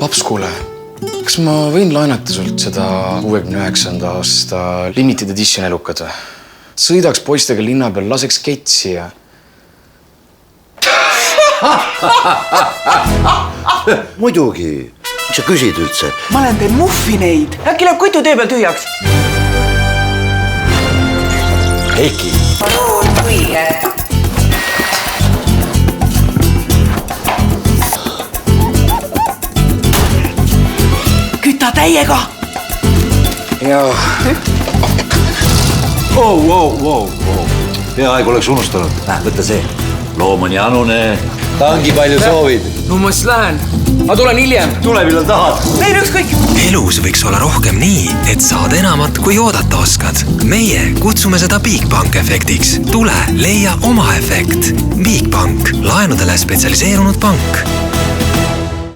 Laps, kuule, kas ma võin laenata sult seda 69. aasta limited edition elukad? Sõidaks poistega linna peal, laseks ketsi ja... Muidugi, mis sa küsid üldse? Ma olen teen muffineid. Äkki läheb kutu tee peal tühjaks? Heiki. Palun kuige. Küta täiega. Jaa. Wow. Peaaegu oleks unustanud. Võtta see. Loom on janune. Tangi palju soovid. No ma siis lähen. Ma tulen hiljem. Tule, millal tahad. Meil ükskõik. Elus võiks olla rohkem nii, et saad enamat kui oodata oskad. Meie kutsume seda Bigbank efektiks. Tule, leia oma efekt. Bigbank, laenudele spetsialiseerunud pank.